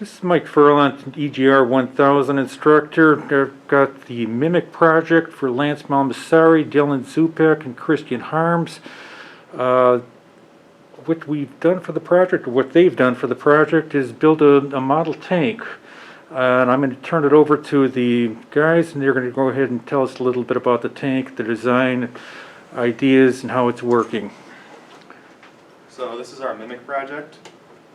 This is Mike Furlan, EGR 1000 instructor. I've got the Mimic project for Lance Malmasari, Dylan Zupek, and Christian Harms. What we've done for the project, or what they've done for the project, is build a model tank. And I'm going to turn it over to the guys, and they're going to go ahead and tell us a little bit about the tank, the design, ideas, and how it's working. So this is our Mimic project.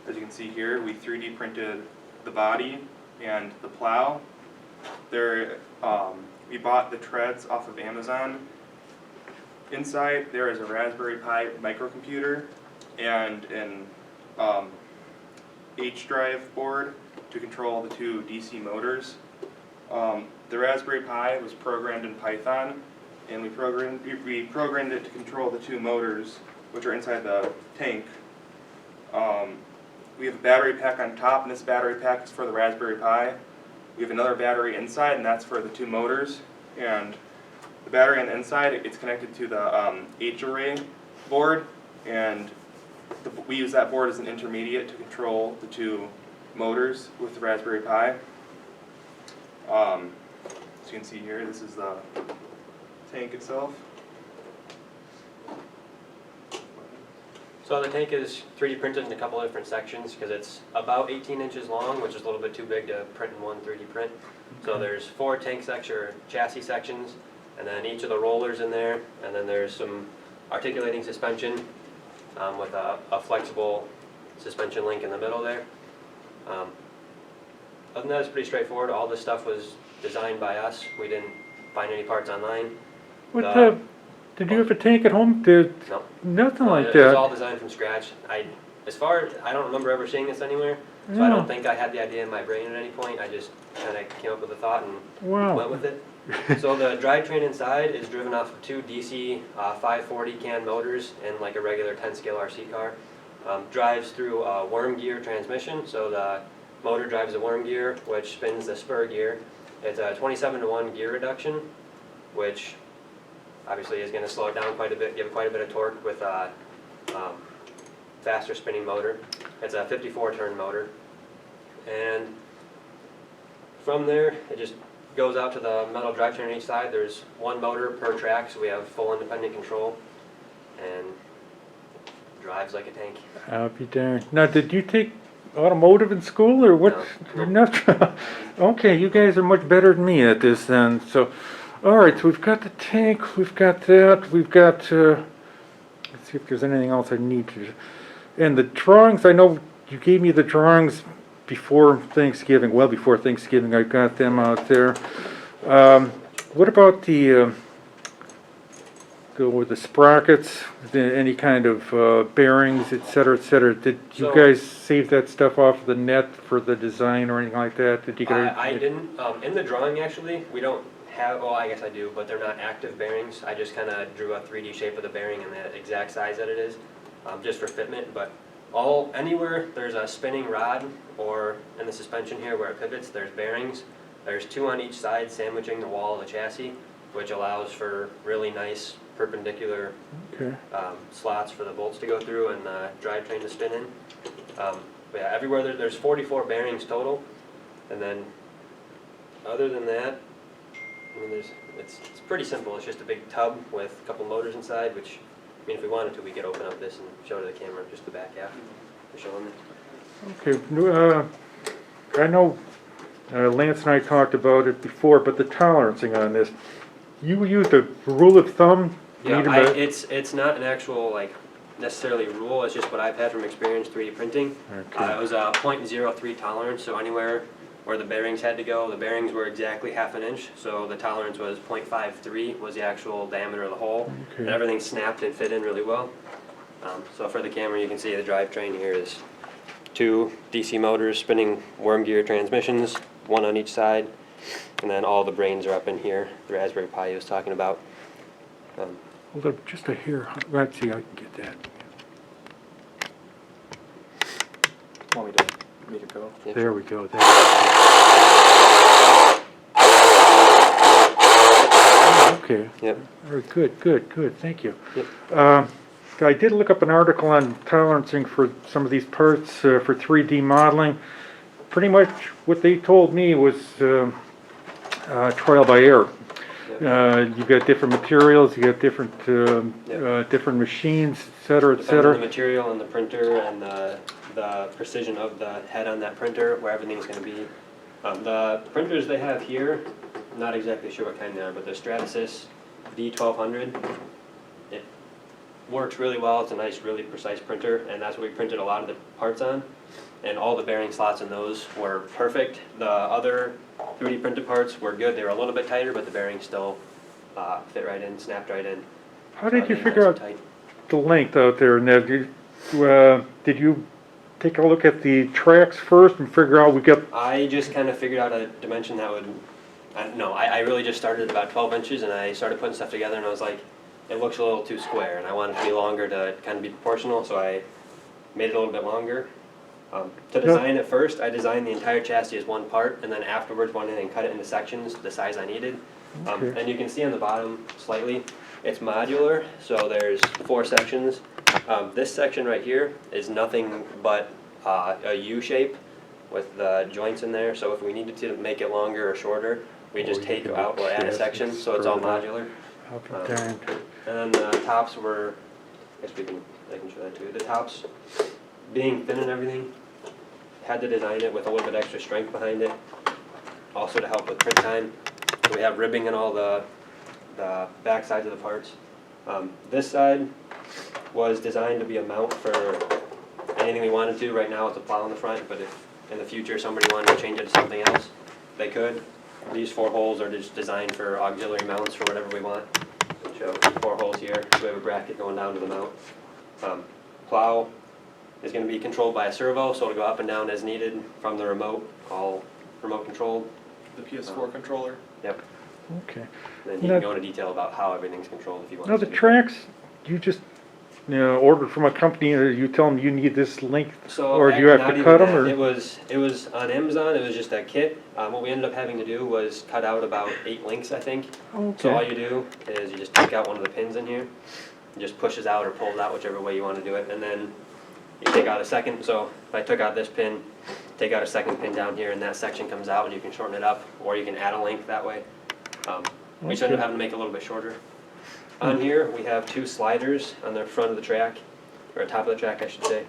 As you can see here, we 3D printed the body and the plow. We bought the treads off of Amazon. Inside there is a Raspberry Pi microcomputer and an H-drive board to control the two DC motors. The Raspberry Pi was programmed in Python, and we programmed it to control the two motors, which are inside the tank. We have a battery pack on top, and this battery pack is for the Raspberry Pi. We have another battery inside, and that's for the two motors. And the battery on the inside, it's connected to the H-array board, and we use that board as an intermediate to control the two motors with the Raspberry Pi. As you can see here, this is the tank itself. So the tank is 3D printed in a couple of different sections because it's about 18 inches long, which is a little bit too big to print in one 3D print. So there's 4 tank chassis sections, and then each of the rollers in there, and then there's some articulating suspension with a flexible suspension link in the middle there. Other than that, it's pretty straightforward. All this stuff was designed by us. We didn't find any parts online. Did you have a tank at home? No. Nothing like It that. was all designed from scratch. I don't remember ever seeing this anywhere, so I don't think I had the idea in my brain at any point. I just kind of came up with a thought and went with it. So the drivetrain inside is driven off of 2 DC 540 can motors and like a regular 10 scale RC car. Drives through a worm gear transmission, so the motor drives the worm gear, which spins the spur gear. It's a 27-to-1 gear reduction, which obviously is going to slow it down quite a bit, give it quite a bit of torque with a faster spinning motor. It's a 54-turn motor. And from there, it just goes out to the metal drivetrain on each side. There's 1 motor per track, so we have full independent control, and drives like a tank. I'll be darned. Now, did you take automotive in school, or what? No. Not. Okay, you guys are much better than me at this then. So, all right, so we've got the tank, we've got that, we've got, let's see if there's anything else I need to, and the drawings, I know you gave me the drawings before Thanksgiving, well before Thanksgiving, I got them out there. What about the sprockets, any kind of bearings, et cetera, did you guys save that stuff off the net for the design or anything like that? Did you guys? I didn't. In the drawing, actually, we don't have, well, I guess I do, but they're not active bearings. I just kind of drew a 3D shape of the bearing and the exact size that it is, just for fitment. But anywhere there's a spinning rod or in the suspension here where it pivots, there's bearings. There's 2 on each side sandwiching the wall of the chassis, which allows for really nice perpendicular slots for the bolts to go through and the drivetrain to spin in. But yeah, everywhere there's 44 bearings total, and then other than that, I mean, it's pretty simple. It's just a big tub with a couple motors inside, which, I mean, if we wanted to, we could open up this and show to the camera just the back half for showing it. Okay, I know Lance and I talked about it before, but the tolerancing on this, you used a rule of thumb? Yeah, it's not an actual, necessarily rule. It's just what I've had from experience 3D printing. Okay. It was a 0.03 tolerance, so anywhere where the bearings had to go, the bearings were exactly ½ an inch, so the tolerance was 0.53 was the actual diameter of the hole, and everything snapped and fit in really well. So for the camera, you can see the drivetrain here is 2 DC motors spinning worm gear transmissions, 1 on each side, and then all the brains are up in here, the Raspberry Pi he was talking about. Hold up just a hair. Let's see, I can get that. Want me to go? Yeah, There sure. we go. Okay. Yep. Very good. Thank you. Yep. I did look up an article on tolerancing for some of these parts for 3D modeling. pretty much what they told me was trial by error. You got different materials, you got different different machines, et cetera, et Depends on the cetera. material and the printer and the precision of the head on that printer, where everything's gonna be. The printers they have here, not exactly sure what kind they are, but the Stratasys D1200, it works really well. It's a nice, really precise printer, and that's what we printed a lot of the parts on. And all the bearing slots in those were perfect. The other 3D printed parts were good. They were a little bit tighter, but the bearings still fit right in, snapped right in. How did you Nice figure and out tight. the length out there? Now, did you take a look at the tracks first and figure out we got? I just kind of figured out a dimension that would, I really just started at about 12 inches and I started putting stuff together and I was like, it looks a little too square and I want it to be longer to kind of be proportional, so I made it a little bit longer. To design it first, I designed the entire chassis as one part, and then afterwards went in and cut it into sections the size I needed. Okay. And you can see on the bottom slightly, it's modular, so there's 4 sections. This section right here is nothing but a U shape with the joints in there, so if we needed to make it longer or shorter, we just you take can out or add a chassis section, so it's all further. modular. I'll be darned. And then the tops were, I guess I can show that too. The tops, being thin and everything, had to design it with a little bit extra strength behind it, also to help with print time. We have ribbing in all the back sides of the parts. This side was designed to be a mount for anything we wanted to. Right now it's a plow in the front, but if in the future somebody wanted to change it to something else, they could. These 4 holes are just designed for auxiliary mounts for whatever we want. So 4 holes here, we have a bracket going down to the mount. Plow is going to be controlled by a servo, so it'll go up and down as needed from the remote, all remote controlled. The PS4 controller. Yep. Okay. And then you Now- can go into detail about how everything's controlled if you want Now to. the tracks, you just ordered from a company, or you tell them you need this length, So, or do you have not to even cut them, that. or? It was on Amazon. It was just a kit. What we ended up having to do was cut out about 8 links, I think. So all Okay. you do is you just take out one of the pins in here, it just pushes out or pulls out whichever way you want to do it, and then you take out a second. So if I took out this pin, take out a second pin down here, and that section comes out, and you can shorten it up, or you can add a link that way. We just ended up having to make it a little bit shorter. On here, we have 2 sliders on the front of the track, or top of the track, I should say,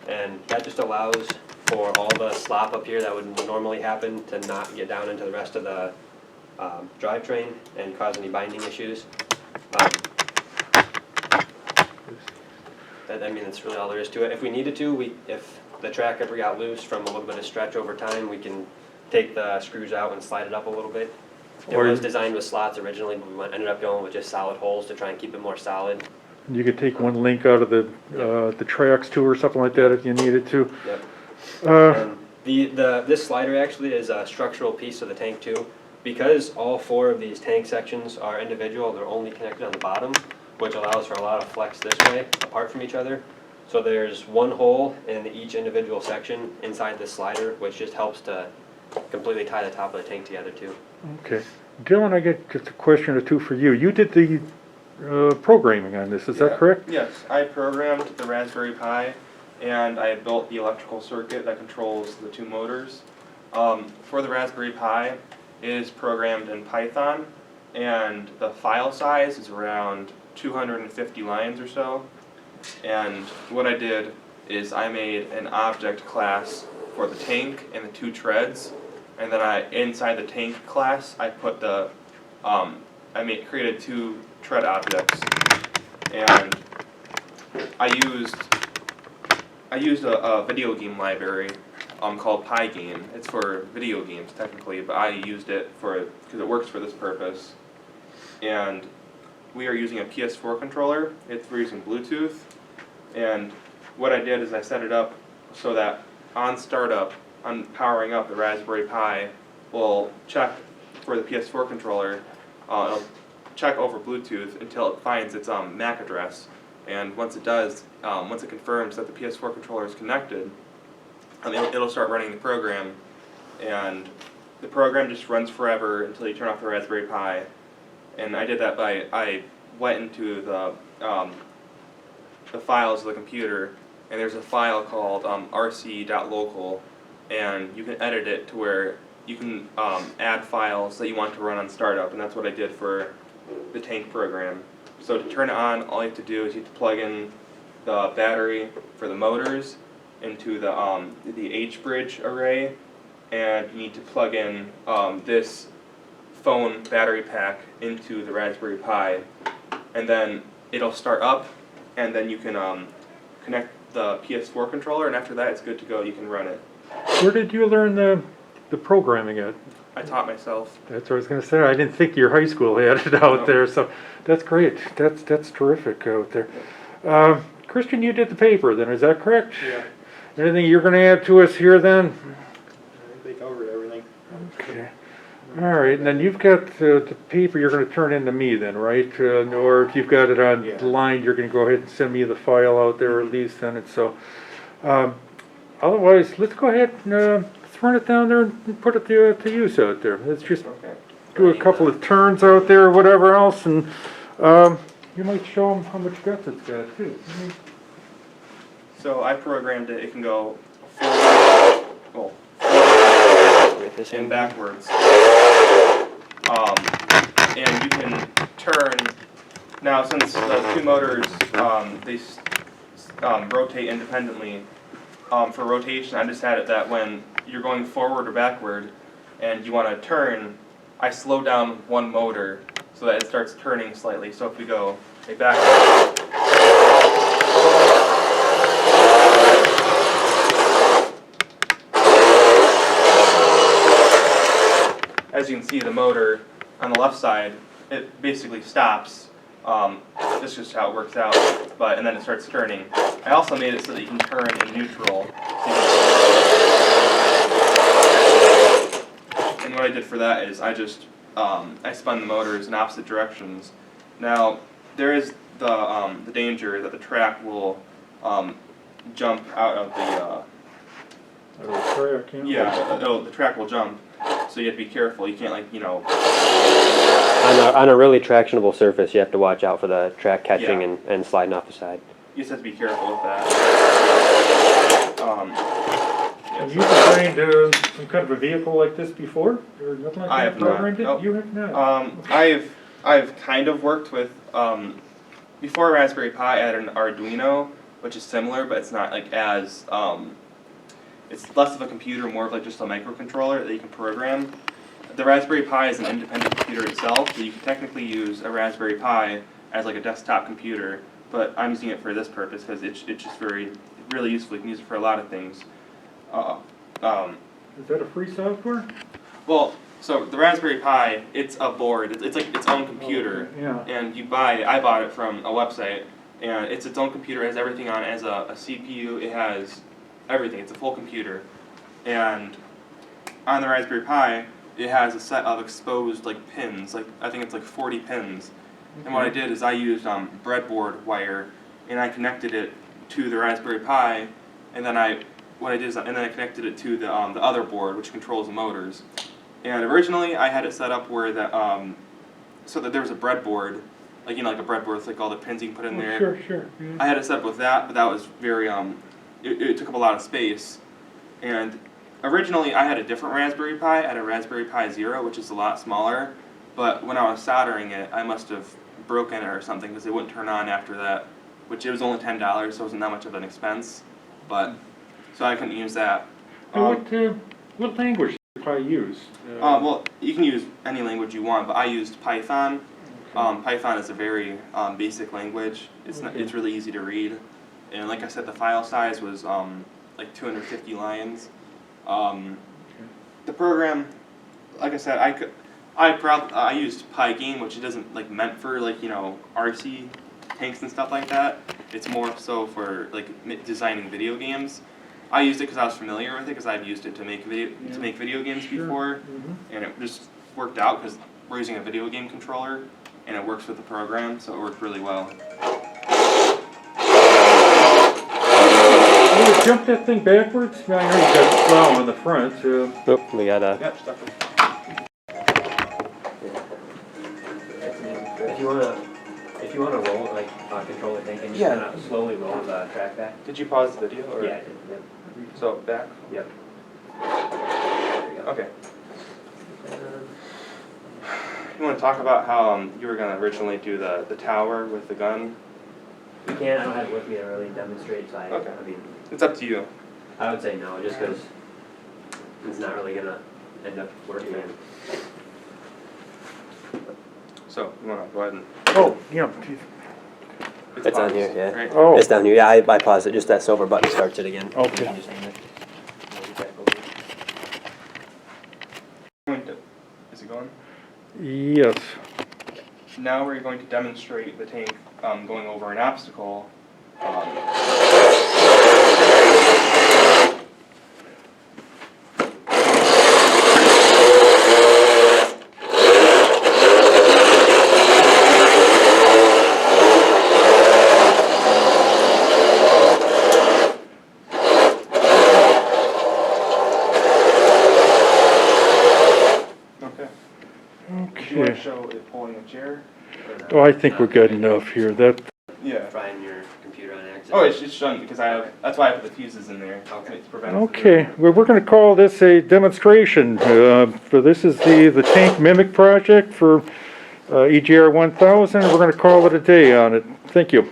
and that just allows for all the slop up here that would normally happen to not get down into the rest of the drivetrain and cause any binding issues. That's really all there is to it. If we needed to, if the track ever got loose from a little bit of stretch over time, we can take the screws out and slide it up a little bit. It Or was you- designed with slots originally, but we ended up going with just solid holes to try and keep it more solid. You could take one link out of the tracks too, or something like that if you needed to. Yep. Uh, This slider actually is a structural piece of the tank too. Because all 4 of these tank sections are individual, they're only connected on the bottom, which allows for a lot of flex this way, apart from each other. So there's 1 hole in each individual section inside this slider, which just helps to completely tie the top of the tank together too. Okay. Dylan, I get just a question or two for you. You did the programming on this, is that correct? Yes, I programmed the Raspberry Pi, and I built the electrical circuit that controls the 2 motors. For the Raspberry Pi, it is programmed in Python, and the file size is around 250 lines or so. And what I did is I made an object class for the tank and the 2 treads, and then inside the tank class I put created 2 tread objects, and I used a video game library called Pygame. It's for video games technically, but I used it because it works for this purpose. And we are using a PS4 controller. We're using Bluetooth, and what I did is I set it up so that on startup, on powering up the Raspberry Pi, will check for the PS4 controller. It'll check over Bluetooth until it finds its MAC address, and once it does, once it confirms that the PS4 controller is connected, it'll start running the program, and the program just runs forever until you turn off the Raspberry Pi. And I did that by I went into the files of the computer, and there's a file called rc.local, and you can edit it to where you can add files that you want to run on startup, and that's what I did for the tank program. So to turn it on, all you have to do is you have to plug in the battery for the motors into the H-bridge array, and you need to plug in this phone battery pack into the Raspberry Pi, and then it'll start up, and then you can connect the PS4 controller, and after that it's good to go. You can run it. Where did you learn the programming at? I taught myself. That's what I was going to say. I didn't think your high school had it out there, so that's great. That's terrific out there. Christian, you did the paper then, is that correct? Yeah. Anything you're going to add to us here then? They covered everything. Okay. All right, and then you've got the paper you're going to turn into me then, right? Or if you've got it on Yeah. line, you're going to go ahead and send me the file out there at least then. And so, otherwise, let's go ahead and run it down there and put it to use out there. Let's just Okay. do a couple of turns out there or whatever else, and you might show them how much guts it's got too. So I programmed it. It can go forward, and backwards. And you can turn. Now, since the two motors they rotate independently, for rotation, I just had it that when you're going forward or backward, and you want to turn, I slow down one motor so that it starts turning slightly. So if we go backward. As you can see, the motor on the left side, it basically stops. This is just how it works out, and then it starts turning. I also made it so that you can turn in neutral. And what I did for that is I just I spun the motors in opposite directions. Now there is the danger that the track will jump out of the the track will jump. So you have to be careful. You can't On a really tractionable surface, you have to watch out for the track catching and sliding off the side. You just have to be careful with that. Have you designed some kind of a vehicle like this before, or nothing like that? I have not. Programmed it? Nope. You have not. I've kind of worked with before Raspberry Pi. I had an Arduino, which is similar, but it's not like as it's less of a computer, more of like just a microcontroller that you can program. The Raspberry Pi is an independent computer itself, so you can technically use a Raspberry Pi as like a desktop computer, but I'm using it for this purpose because it's just really useful. You can use it for a lot of things. Is that a free software? Well, so the Raspberry Pi, it's a board. It's like its own computer, and I bought it from a website, and it's its own computer. It has everything on it. It has a CPU. It has everything. It's a full computer, and on the Raspberry Pi, it has a set of exposed pins. I think it's 40 pins. And what I did is I used breadboard wire, and I connected it to the Raspberry Pi, and then I connected it to the other board, which controls the motors. And originally I had it set up where so that there was a breadboard, like a breadboard with all the pins you can put in there. Sure. Yeah. I had it set up with that, but that was very it took up a lot of space. And originally I had a different Raspberry Pi. I had a Raspberry Pi Zero, which is a lot smaller. But when I was soldering it, I must have broken it or something because it wouldn't turn on after that. Which it was only $10, so it wasn't that much of an expense. But so I couldn't use that. What language do Pi use? Well, you can use any language you want, but I used Python. Okay. Python is a very basic language. It's really easy to read, and like I said, the file size was 250 lines. The program, like I said, I used Pygame, which it isn't meant for RC tanks and stuff like that. It's more so for designing video games. I used it because I was familiar with it because I've used it to make video games before, and it just worked out because we're using a video game controller and it works with the program, so it worked really well. You want to jump that thing backwards? No, I know you've got the plow on the front. Nope, we got Yep, stuff. If you wanna roll control the tank and just kind of slowly roll the track back. Did you pause the video? Or? Yeah, I did. Yep. So back. Yep. Okay. You want to talk about how you were going to originally do the tower with the gun? We can, I don't have it with me to really demonstrate, so Okay. I mean, It's up to you. I would say no, just because it's not really gonna end up working. So, you want to go ahead and... Oh, yeah. geez. It's on paused, here, yeah. right? Oh, It's down here, yeah, I paused it, just that silver button starts it again. Okay. You can just hang it. Is it going? yes. Now we're going to demonstrate the tank going over an obstacle. Okay. Do you want to Okay. show it pulling a chair? Oh, I think we're good enough here. That, Yeah. Trying your computer on accident. Oh, it's showing because that's why I put the fuses in there. Okay. To prevent okay, well, we're gonna call this a demonstration. For this is the tank Mimic project for EGR 1000. We're gonna call it a day on it. Thank you.